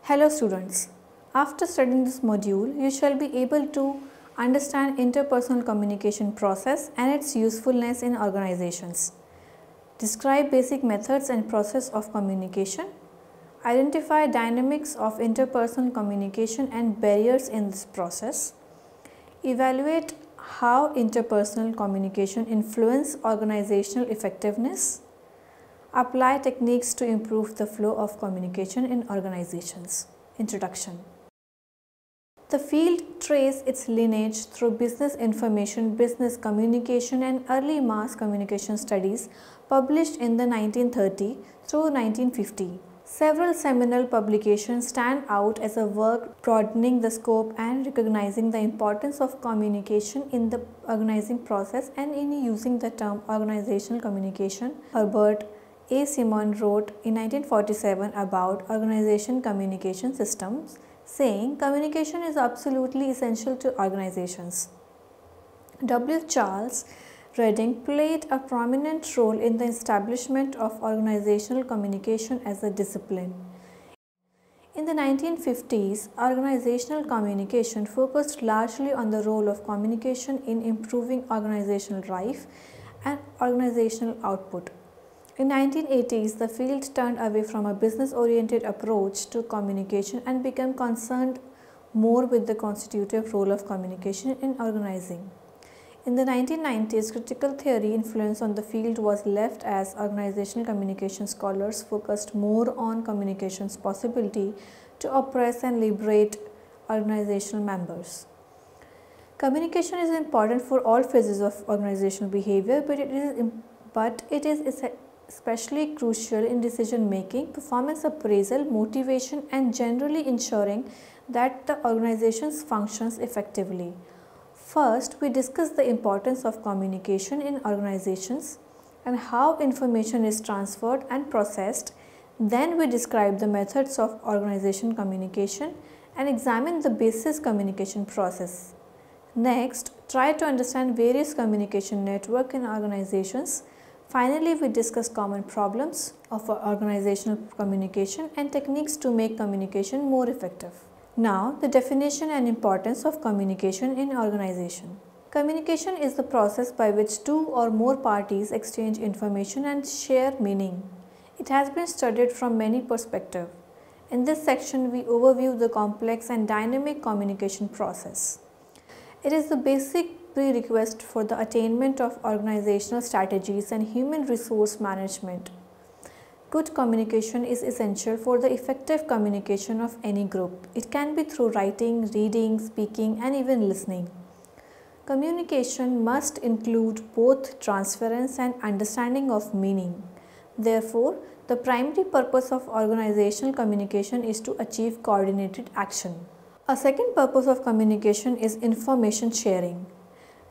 Hello students, after studying this module, you shall be able to understand interpersonal communication process and its usefulness in organizations. Describe basic methods and process of communication. Identify dynamics of interpersonal communication and barriers in this process. Evaluate how interpersonal communication influence organizational effectiveness. Apply techniques to improve the flow of communication in organizations. Introduction. The field traces its lineage through business information, business communication and early mass communication studies published in the 1930 through 1950. Several seminal publications stand out as a work broadening the scope and recognizing the importance of communication in the organizing process and in using the term organizational communication. Herbert A. Simon wrote in 1947 about organization communication systems, saying communication is absolutely essential to organizations. W. Charles Redding played a prominent role in the establishment of organizational communication as a discipline. In the 1950s, organizational communication focused largely on the role of communication in improving organizational life and organizational output. In 1980s, the field turned away from a business-oriented approach to communication and became concerned more with the constitutive role of communication in organizing. In the 1990s, critical theory influence on the field was left as organizational communication scholars focused more on communication's possibility to oppress and liberate organizational members. Communication is important for all phases of organizational behavior, but it is especially crucial in decision making, performance appraisal, motivation and generally ensuring that the organization functions effectively. First, we discuss the importance of communication in organizations and how information is transferred and processed. Then we describe the methods of organization communication and examine the basis communication process. Next, try to understand various communication networks in organizations. Finally, we discuss common problems of organizational communication and techniques to make communication more effective. Now, the definition and importance of communication in organization. Communication is the process by which two or more parties exchange information and share meaning. It has been studied from many perspectives. In this section, we overview the complex and dynamic communication process. It is the basic prerequisite for the attainment of organizational strategies and human resource management. Good communication is essential for the effective communication of any group. It can be through writing, reading, speaking, and even listening. Communication must include both transference and understanding of meaning. Therefore, the primary purpose of organizational communication is to achieve coordinated action. A second purpose of communication is information sharing.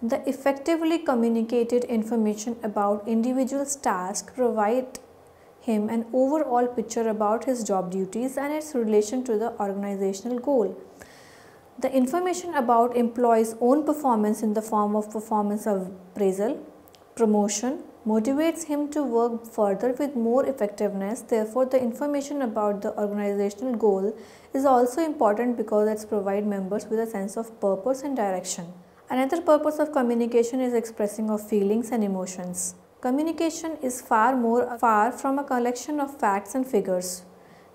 The effectively communicated information about individual's task provide him an overall picture about his job duties and its relation to the organizational goal. The information about employee's own performance in the form of performance appraisal, promotion, motivates him to work further with more effectiveness. Therefore, the information about the organizational goal is also important because it provides members with a sense of purpose and direction. Another purpose of communication is expressing of feelings and emotions. Communication is far from a collection of facts and figures.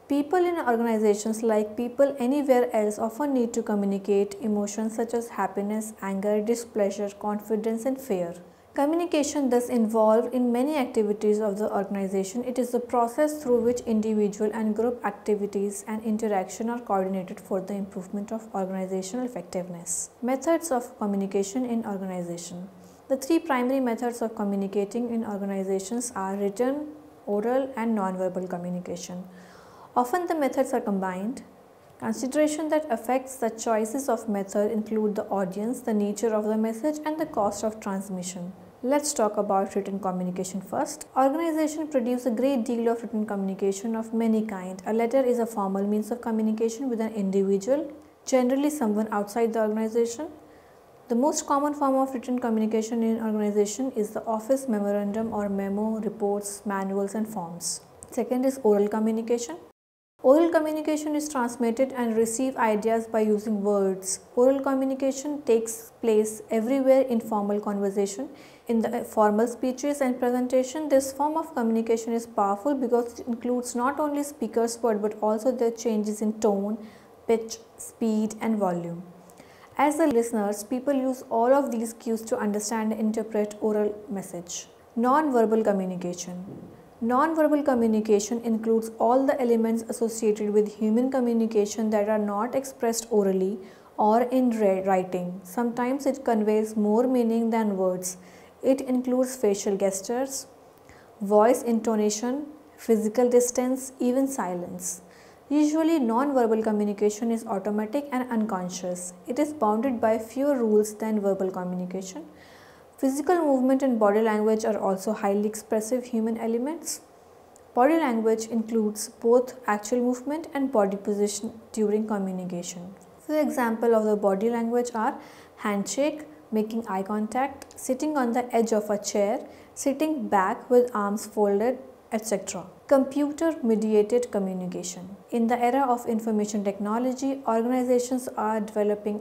People in organizations, like people anywhere else, often need to communicate emotions such as happiness, anger, displeasure, confidence and fear. Communication thus involved in many activities of the organization. It is the process through which individual and group activities and interaction are coordinated for the improvement of organizational effectiveness. Methods of communication in organization. The three primary methods of communicating in organizations are written, oral and nonverbal communication. Often the methods are combined. Consideration that affects the choices of method include the audience, the nature of the message and the cost of transmission. Let's talk about written communication first. Organizations produce a great deal of written communication of many kinds. A letter is a formal means of communication with an individual, generally someone outside the organization. The most common form of written communication in organization is the office memorandum or memo, reports, manuals and forms. Second is oral communication. Oral communication is transmitted and receive ideas by using words. Oral communication takes place everywhere in formal conversation. In the formal speeches and presentation, this form of communication is powerful because it includes not only speaker's word but also their changes in tone, pitch, speed and volume. As the listeners, people use all of these cues to understand and interpret oral message. Non-verbal communication. Non-verbal communication includes all the elements associated with human communication that are not expressed orally or in writing. Sometimes it conveys more meaning than words. It includes facial gestures, voice intonation, physical distance, even silence. Usually, non-verbal communication is automatic and unconscious. It is bounded by fewer rules than verbal communication. Physical movement and body language are also highly expressive human elements. Body language includes both actual movement and body position during communication. For example of the body language are handshake, making eye contact, sitting on the edge of a chair, sitting back with arms folded, etc. Computer mediated communication. In the era of information technology, organizations are developing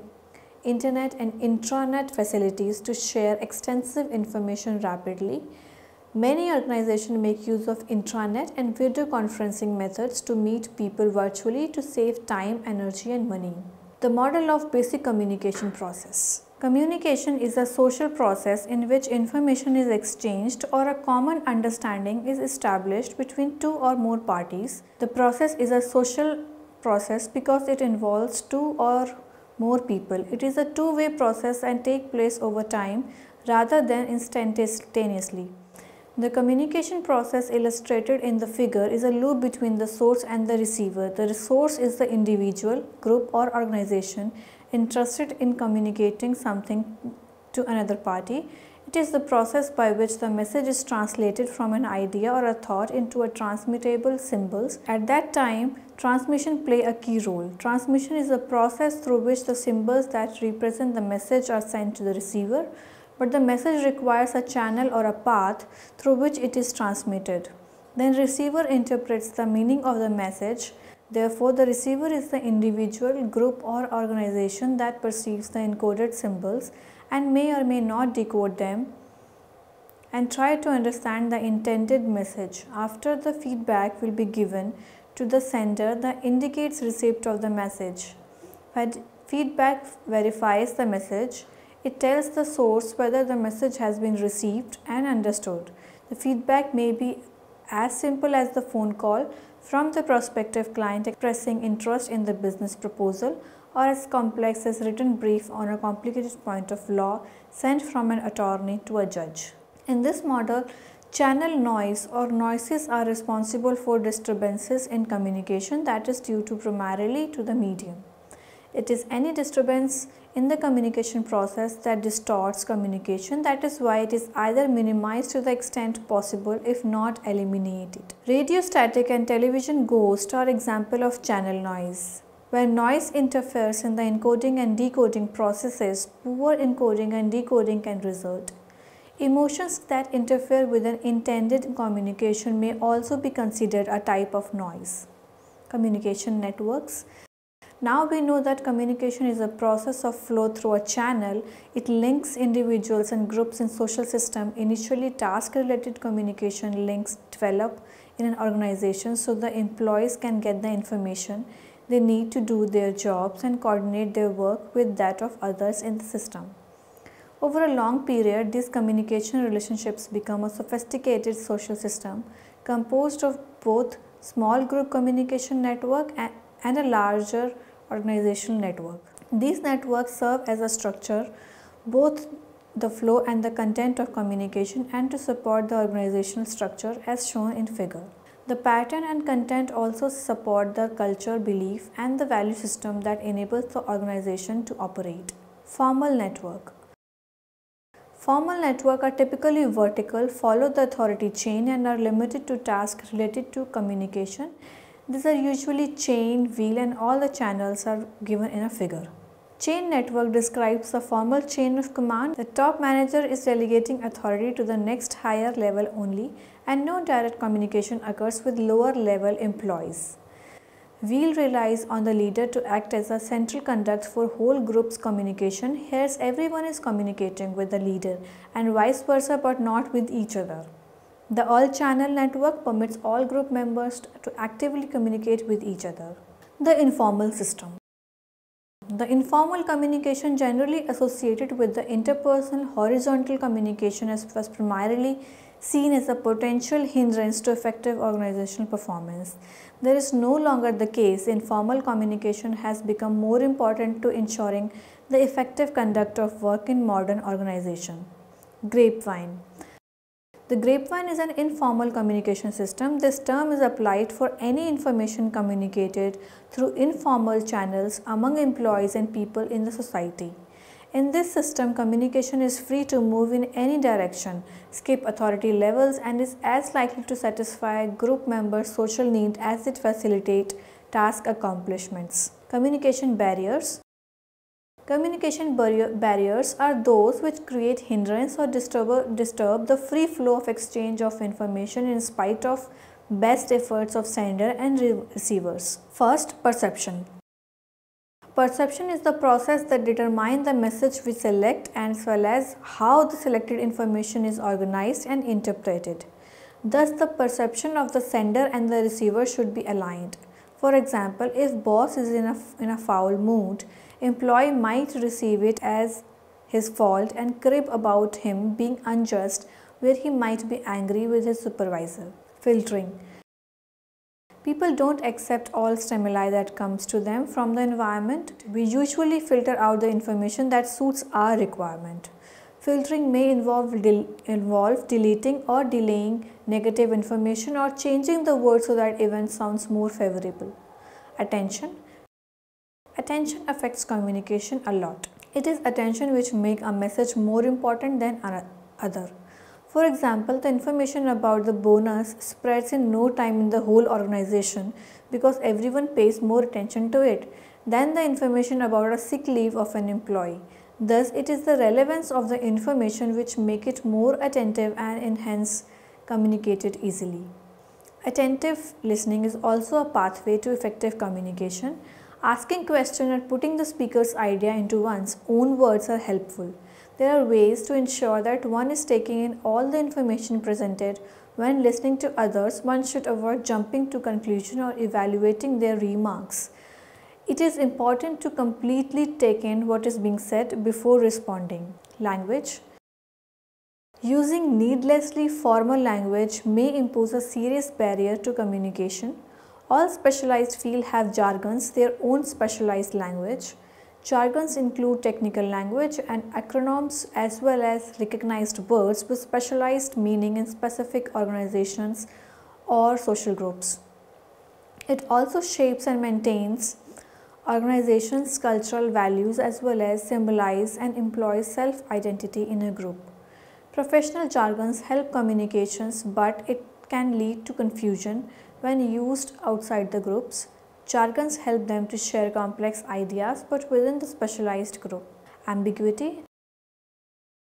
internet and intranet facilities to share extensive information rapidly. Many organizations make use of intranet and video conferencing methods to meet people virtually to save time, energy and money. The model of basic communication process. Communication is a social process in which information is exchanged or a common understanding is established between two or more parties. The process is a social process because it involves two or more people. It is a two-way process and takes place over time rather than instantaneously. The communication process illustrated in the figure is a loop between the source and the receiver. The source is the individual, group or organization interested in communicating something to another party. It is the process by which the message is translated from an idea or a thought into a transmittable symbols. At that time, transmission play a key role. Transmission is a process through which the symbols that represent the message are sent to the receiver, but the message requires a channel or a path through which it is transmitted. Then receiver interprets the meaning of the message. Therefore, the receiver is the individual, group or organization that perceives the encoded symbols and may or may not decode them and try to understand the intended message. After the feedback will be given to the sender that indicates receipt of the message. Feedback verifies the message. It tells the source whether the message has been received and understood. The feedback may be as simple as the phone call from the prospective client expressing interest in the business proposal, or as complex as written brief on a complicated point of law sent from an attorney to a judge. In this model, channel noise or noises are responsible for disturbances in communication that is due to primarily to the medium. It is any disturbance in the communication process that distorts communication. That is why it is either minimized to the extent possible if not eliminated. Radio static and television ghost are example of channel noise. Where noise interferes in the encoding and decoding processes, poor encoding and decoding can result. Emotions that interfere with an intended communication may also be considered a type of noise. Communication networks. Now we know that communication is a process of flow through a channel. It links individuals and groups in social system. Initially, task-related communication links develop in an organization so the employees can get the information they need to do their jobs and coordinate their work with that of others in the system. Over a long period, these communication relationships become a sophisticated social system composed of both small group communication network and a larger organizational network. These networks serve as a structure both the flow and the content of communication and to support the organizational structure as shown in figure. The pattern and content also support the culture, belief and the value system that enables the organization to operate. Formal network. Formal networks are typically vertical, follow the authority chain and are limited to tasks related to communication. These are usually chain, wheel and all the channels are given in a figure. Chain network describes a formal chain of command. The top manager is delegating authority to the next higher level only and no direct communication occurs with lower level employees. Wheel relies on the leader to act as a central conduct for whole group's communication. Here everyone is communicating with the leader and vice versa, but not with each other. The all-channel network permits all group members to actively communicate with each other. The informal system. The informal communication generally associated with the interpersonal horizontal communication was primarily seen as a potential hindrance to effective organizational performance. There is no longer the case. Informal communication has become more important to ensuring the effective conduct of work in modern organization. Grapevine. The grapevine is an informal communication system. This term is applied for any information communicated through informal channels among employees and people in the society. In this system, communication is free to move in any direction, skip authority levels, and is as likely to satisfy group members' social need as it facilitates task accomplishments. Communication barriers. Communication barriers are those which create hindrance or disturb the free flow of exchange of information in spite of best efforts of sender and receivers. First, perception. Perception is the process that determines the message we select as well as how the selected information is organized and interpreted. Thus, the perception of the sender and the receiver should be aligned. For example, if boss is in a foul mood, employee might receive it as his fault and crib about him being unjust, where he might be angry with his supervisor. Filtering. People don't accept all stimuli that comes to them from the environment. We usually filter out the information that suits our requirement. Filtering may involve deleting or delaying negative information or changing the word so that event sounds more favorable. Attention. Attention affects communication a lot. It is attention which makes a message more important than other. For example, the information about the bonus spreads in no time in the whole organization because everyone pays more attention to it than the information about a sick leave of an employee. Thus, it is the relevance of the information which make it more attentive and hence communicated easily. Attentive listening is also a pathway to effective communication. Asking questions and putting the speaker's idea into one's own words are helpful. There are ways to ensure that one is taking in all the information presented. When listening to others, one should avoid jumping to conclusion or evaluating their remarks. It is important to completely take in what is being said before responding. Language. Using needlessly formal language may impose a serious barrier to communication. All specialized fields have jargons, their own specialized language. Jargons include technical language and acronyms as well as recognized words with specialized meaning in specific organizations or social groups. It also shapes and maintains organizations' cultural values as well as symbolize and employs self-identity in a group. Professional jargons help communications, but it can lead to confusion when used outside the groups. Jargons help them to share complex ideas but within the specialized group. Ambiguity.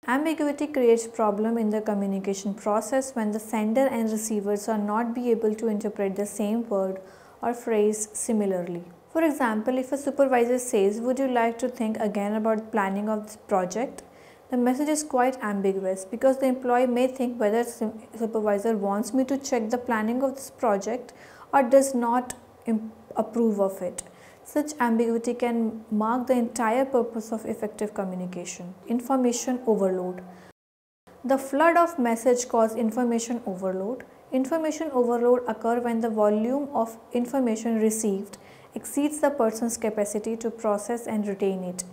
Ambiguity creates problem in the communication process when the sender and receivers are not be able to interpret the same word or phrase similarly. For example, if a supervisor says, "Would you like to think again about the planning of this project?" The message is quite ambiguous because the employee may think whether the supervisor wants me to check the planning of this project or does not approve of it. Such ambiguity can mark the entire purpose of effective communication. Information overload. The flood of message causes information overload. Information overload occurs when the volume of information received exceeds the person's capacity to process and retain it.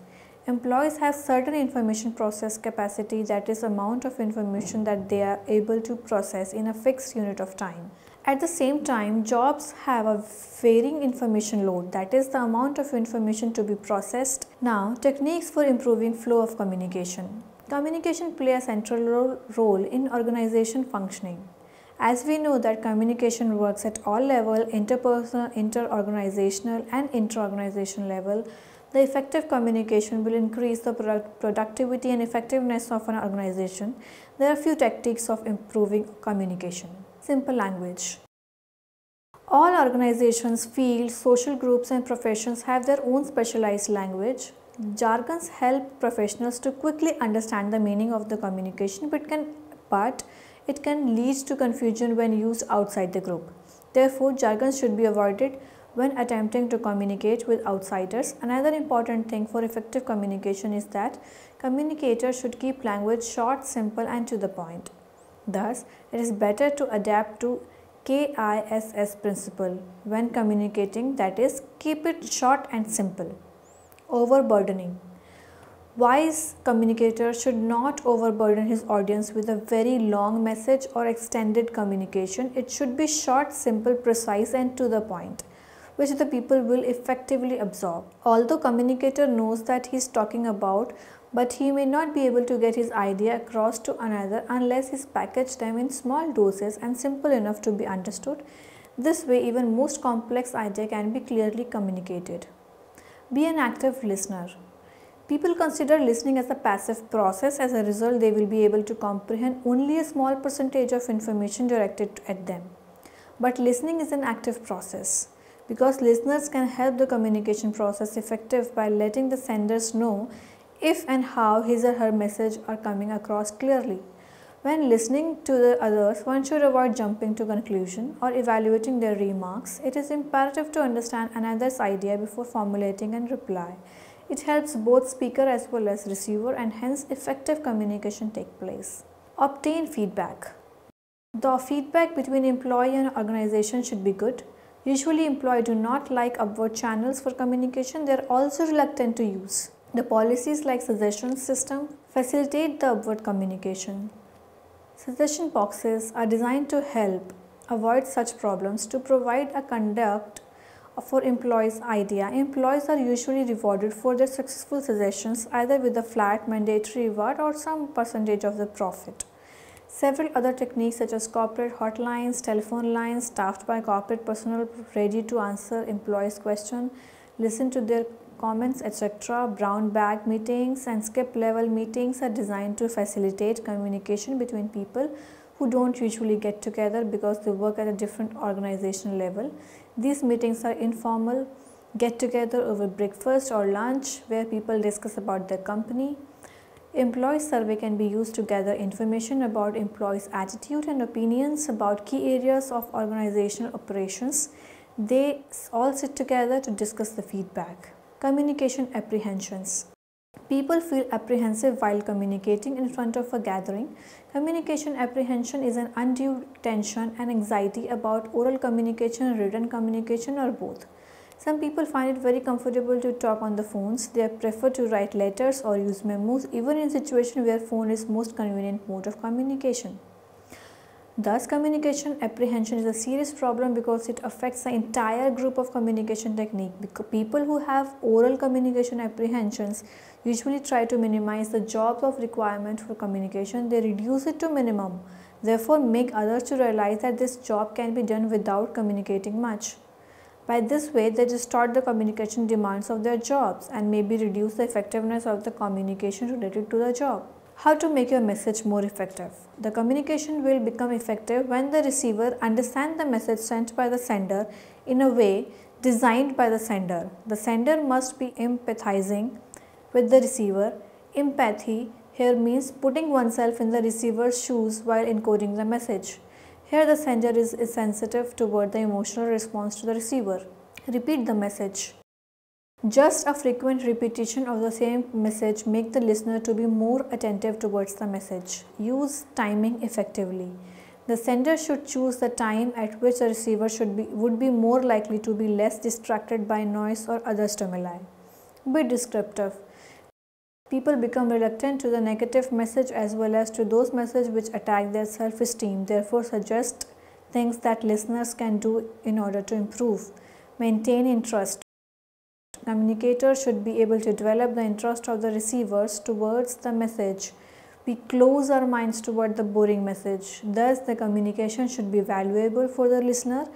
Employees have certain information process capacity, that is amount of information that they are able to process in a fixed unit of time. At the same time, jobs have a varying information load, that is the amount of information to be processed. Now, techniques for improving flow of communication. Communication plays a central role in organization functioning. As we know that communication works at all levels, interpersonal, interorganizational and intra-organizational level, the effective communication will increase the productivity and effectiveness of an organization. There are few tactics of improving communication. Simple language. All organizations, fields, social groups and professions have their own specialized language. Jargons help professionals to quickly understand the meaning of the communication, but it can lead to confusion when used outside the group. Therefore, jargons should be avoided when attempting to communicate with outsiders. Another important thing for effective communication is that communicators should keep language short, simple and to the point. Thus, it is better to adapt to KISS principle when communicating, that is, keep it short and simple. Overburdening. Wise communicator should not overburden his audience with a very long message or extended communication. It should be short, simple, precise and to the point, which the people will effectively absorb. Although communicator knows that he is talking about, but he may not be able to get his idea across to another unless he packaged them in small doses and simple enough to be understood. This way, even most complex idea can be clearly communicated. Be an active listener. People consider listening as a passive process. As a result, they will be able to comprehend only a small percentage of information directed at them. But listening is an active process, because listeners can help the communication process effective by letting the senders know if and how his or her message are coming across clearly. When listening to the others, one should avoid jumping to conclusion or evaluating their remarks. It is imperative to understand another's idea before formulating a reply. It helps both speaker as well as receiver, and hence effective communication take place. Obtain feedback. The feedback between employee and organization should be good. Usually employees do not like upward channels for communication. They are also reluctant to use. The policies like suggestion system facilitate the upward communication. Suggestion boxes are designed to help avoid such problems. To provide a conduct for employees' idea, employees are usually rewarded for their successful suggestions either with a flat mandatory reward or some percentage of the profit. Several other techniques such as corporate hotlines, telephone lines staffed by corporate personnel ready to answer employees' questions, listen to their comments, etc. Brown bag meetings and skip level meetings are designed to facilitate communication between people who don't usually get together because they work at a different organizational level. These meetings are informal, get together over breakfast or lunch where people discuss about their company. Employee survey can be used to gather information about employees' attitude and opinions about key areas of organizational operations. They all sit together to discuss the feedback. Communication apprehensions. People feel apprehensive while communicating in front of a gathering. Communication apprehension is an undue tension and anxiety about oral communication, written communication, or both. Some people find it very comfortable to talk on the phones. They prefer to write letters or use memos, even in situations where phone is most convenient mode of communication. Thus, communication apprehension is a serious problem because it affects the entire group of communication technique. People who have oral communication apprehensions usually try to minimize the jobs of requirement for communication. They reduce it to minimum, therefore make others to realize that this job can be done without communicating much. By this way, they distort the communication demands of their jobs and maybe reduce the effectiveness of the communication related to the job. How to make your message more effective? The communication will become effective when the receiver understands the message sent by the sender in a way designed by the sender. The sender must be empathizing with the receiver. Empathy here means putting oneself in the receiver's shoes while encoding the message. Here the sender is sensitive toward the emotional response to the receiver. Repeat the message. Just a frequent repetition of the same message makes the listener to be more attentive towards the message. Use timing effectively. The sender should choose the time at which the receiver would be more likely to be less distracted by noise or other stimuli. Be descriptive. People become reluctant to the negative message as well as to those messages which attack their self-esteem. Therefore, suggest things that listeners can do in order to improve. Maintain interest. Communicators should be able to develop the interest of the receivers towards the message. We close our minds toward the boring message. Thus, the communication should be valuable for the listener,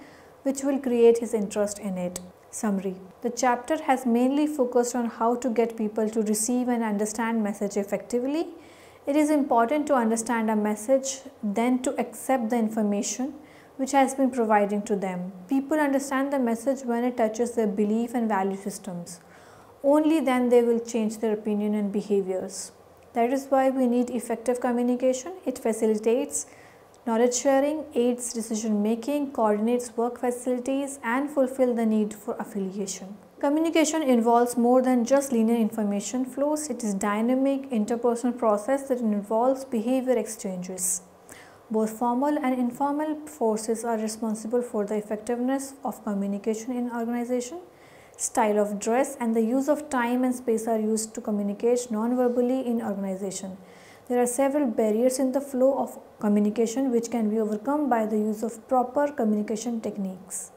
which will create his interest in it. Summary. The chapter has mainly focused on how to get people to receive and understand message effectively. It is important to understand a message, then to accept the information. which has been providing to them. People understand the message when it touches their belief and value systems. Only then they will change their opinion and behaviors. That is why we need effective communication. It facilitates knowledge sharing, aids decision making, coordinates work facilities, and fulfill the need for affiliation. Communication involves more than just linear information flows. It is dynamic interpersonal process that involves behavior exchanges. Both formal and informal forces are responsible for the effectiveness of communication in organization. Style of dress and the use of time and space are used to communicate non-verbally in organization. There are several barriers in the flow of communication which can be overcome by the use of proper communication techniques.